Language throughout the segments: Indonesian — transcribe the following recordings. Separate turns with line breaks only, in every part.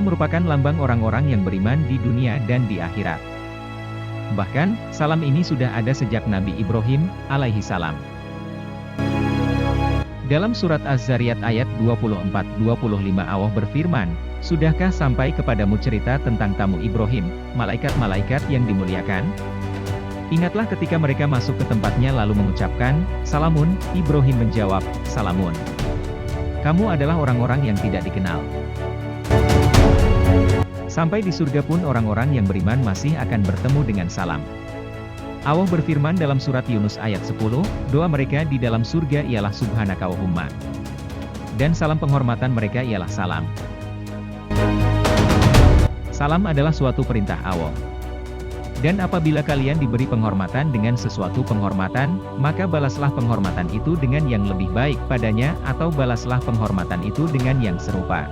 Salam merupakan lambang orang-orang yang beriman di dunia dan di akhirat. Bahkan, salam ini sudah ada sejak Nabi Ibrahim, alaihi salam. Dalam surat Az-Zariyat ayat 24-25 Allah berfirman, "Sudahkah sampai kepadamu cerita tentang tamu Ibrahim, malaikat-malaikat yang dimuliakan? Ingatlah ketika mereka masuk ke tempatnya lalu mengucapkan, 'Salamun,' Ibrahim menjawab, 'Salamun.' Kamu adalah orang-orang yang tidak dikenal." Sampai di surga pun orang-orang yang beriman masih akan bertemu dengan salam. Allah berfirman dalam surat Yunus ayat 10, doa mereka di dalam surga ialah subhanakallahumma. Dan salam penghormatan mereka ialah salam. Salam adalah suatu perintah Allah. Dan apabila kalian diberi penghormatan dengan sesuatu penghormatan, maka balaslah penghormatan itu dengan yang lebih baik padanya, atau balaslah penghormatan itu dengan yang serupa.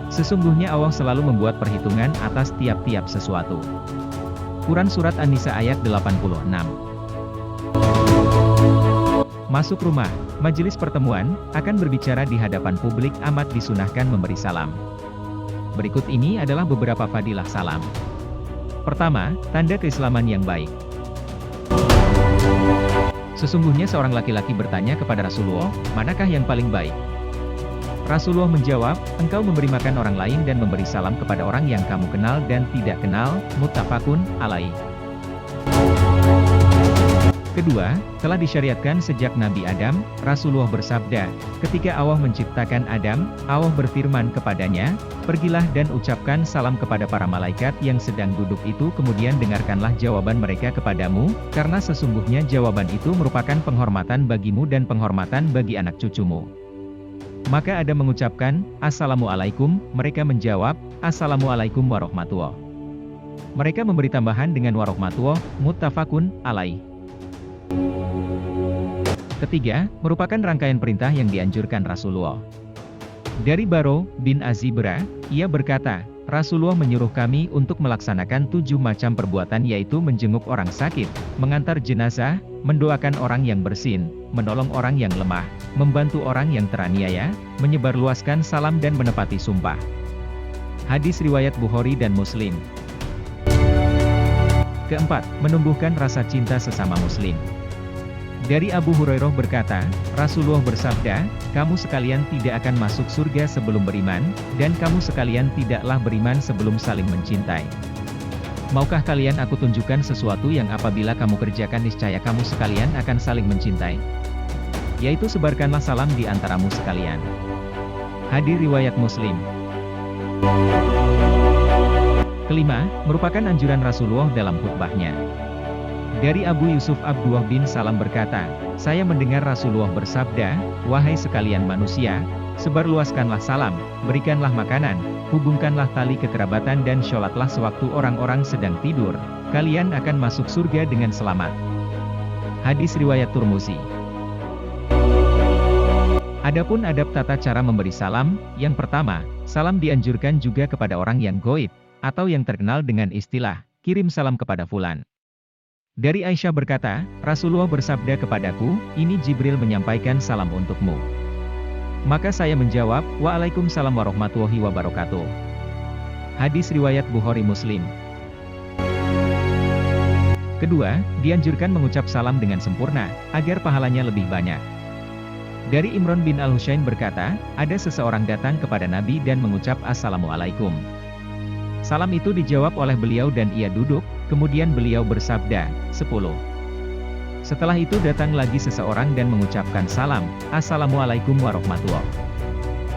Sesungguhnya Allah selalu membuat perhitungan atas tiap-tiap sesuatu. Quran Surat An-Nisa ayat 86. Masuk rumah, majelis pertemuan, akan berbicara di hadapan publik amat disunahkan memberi salam. Berikut ini adalah beberapa fadilah salam. Pertama, tanda keislaman yang baik. Sesungguhnya seorang laki-laki bertanya kepada Rasulullah, manakah yang paling baik? Rasulullah menjawab, engkau memberi makan orang lain dan memberi salam kepada orang yang kamu kenal dan tidak kenal, muttafaqun alaih. Kedua, telah disyariatkan sejak Nabi Adam, Rasulullah bersabda, ketika Allah menciptakan Adam, Allah berfirman kepadanya, pergilah dan ucapkan salam kepada para malaikat yang sedang duduk itu kemudian dengarkanlah jawaban mereka kepadamu, karena sesungguhnya jawaban itu merupakan penghormatan bagimu dan penghormatan bagi anak cucumu. Maka Adam mengucapkan, Assalamualaikum, mereka menjawab, Assalamualaikum warahmatullahi. Mereka memberi tambahan dengan warahmatullahi, muttafaqun alaih. Ketiga, merupakan rangkaian perintah yang dianjurkan Rasulullah. Dari Baro bin Azibra, ia berkata, Rasulullah menyuruh kami untuk melaksanakan 7 macam perbuatan yaitu menjenguk orang sakit, mengantar jenazah, mendoakan orang yang bersin, menolong orang yang lemah, membantu orang yang teraniaya, menyebarluaskan salam dan menepati sumpah. Hadis riwayat Bukhari dan Muslim. Keempat, menumbuhkan rasa cinta sesama muslim. Dari Abu Hurairah berkata, Rasulullah bersabda, kamu sekalian tidak akan masuk surga sebelum beriman, dan kamu sekalian tidaklah beriman sebelum saling mencintai. Maukah kalian aku tunjukkan sesuatu yang apabila kamu kerjakan niscaya kamu sekalian akan saling mencintai? Yaitu sebarkanlah salam di antaramu sekalian. Hadis riwayat Muslim. Kelima, merupakan anjuran Rasulullah dalam khutbahnya. Dari Abu Yusuf Abdullah bin Salam berkata, saya mendengar Rasulullah bersabda, wahai sekalian manusia, sebarluaskanlah salam, berikanlah makanan, hubungkanlah tali kekerabatan dan sholatlah sewaktu orang-orang sedang tidur, kalian akan masuk surga dengan selamat. Hadis riwayat Turmuzi. Adapun adab tata cara memberi salam, yang pertama, salam dianjurkan juga kepada orang yang gaib, atau yang terkenal dengan istilah, kirim salam kepada fulan. Dari Aisyah berkata, Rasulullah bersabda kepadaku, ini Jibril menyampaikan salam untukmu. Maka saya menjawab, Waalaikumsalam warahmatullahi wabarakatuh. Hadis riwayat Bukhari Muslim. Kedua, dianjurkan mengucap salam dengan sempurna, agar pahalanya lebih banyak. Dari Imran bin Al-Husain berkata, ada seseorang datang kepada Nabi dan mengucap Assalamualaikum. Salam itu dijawab oleh beliau dan ia duduk, kemudian beliau bersabda, 10. Setelah itu datang lagi seseorang dan mengucapkan salam, Assalamualaikum warahmatullahi.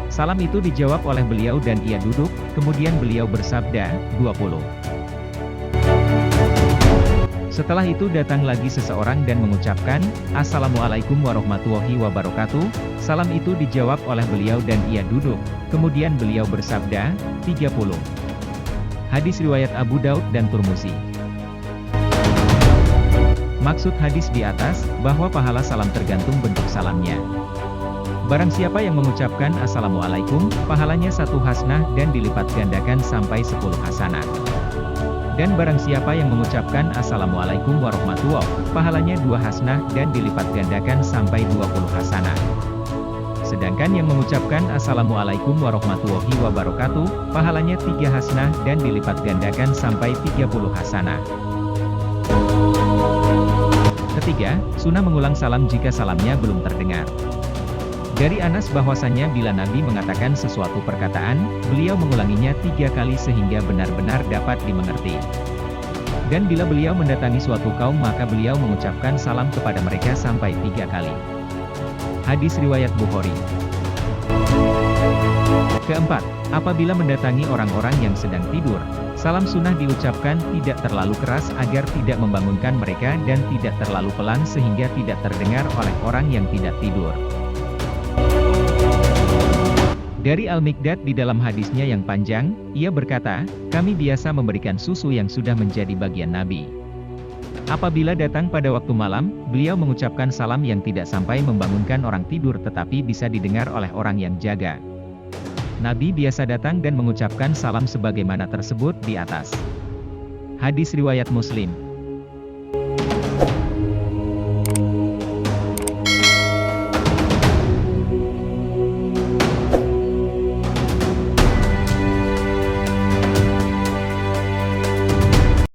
Salam itu dijawab oleh beliau dan ia duduk, kemudian beliau bersabda, 20. Setelah itu datang lagi seseorang dan mengucapkan, Assalamualaikum warahmatullahi wabarakatuh, salam itu dijawab oleh beliau dan ia duduk, kemudian beliau bersabda, 30. Hadis riwayat Abu Daud dan Turmuzi. Maksud hadis di atas, bahwa pahala salam tergantung bentuk salamnya. Barang siapa yang mengucapkan Assalamualaikum, pahalanya 1 hasanah dan dilipat gandakan sampai 10 hasanah. Dan barang siapa yang mengucapkan Assalamualaikum warahmatullahi, pahalanya 2 hasanah dan dilipat gandakan sampai 20 hasanah. Sedangkan yang mengucapkan Assalamualaikum warahmatullahi wabarakatuh, pahalanya 3 hasanah dan dilipat gandakan sampai 30 hasanah. Ketiga, sunnah mengulang salam jika salamnya belum terdengar. Dari Anas bahwasannya bila Nabi mengatakan sesuatu perkataan, beliau mengulanginya 3 kali sehingga benar-benar dapat dimengerti. Dan bila beliau mendatangi suatu kaum maka beliau mengucapkan salam kepada mereka sampai 3 kali. Hadis riwayat Bukhari. Keempat, apabila mendatangi orang-orang yang sedang tidur, salam sunnah diucapkan tidak terlalu keras agar tidak membangunkan mereka dan tidak terlalu pelan sehingga tidak terdengar oleh orang yang tidak tidur. Dari Al-Miqdad di dalam hadisnya yang panjang, ia berkata, kami biasa memberikan susu yang sudah menjadi bagian Nabi. Apabila datang pada waktu malam, beliau mengucapkan salam yang tidak sampai membangunkan orang tidur tetapi bisa didengar oleh orang yang jaga. Nabi biasa datang dan mengucapkan salam sebagaimana tersebut di atas. Hadis riwayat Muslim.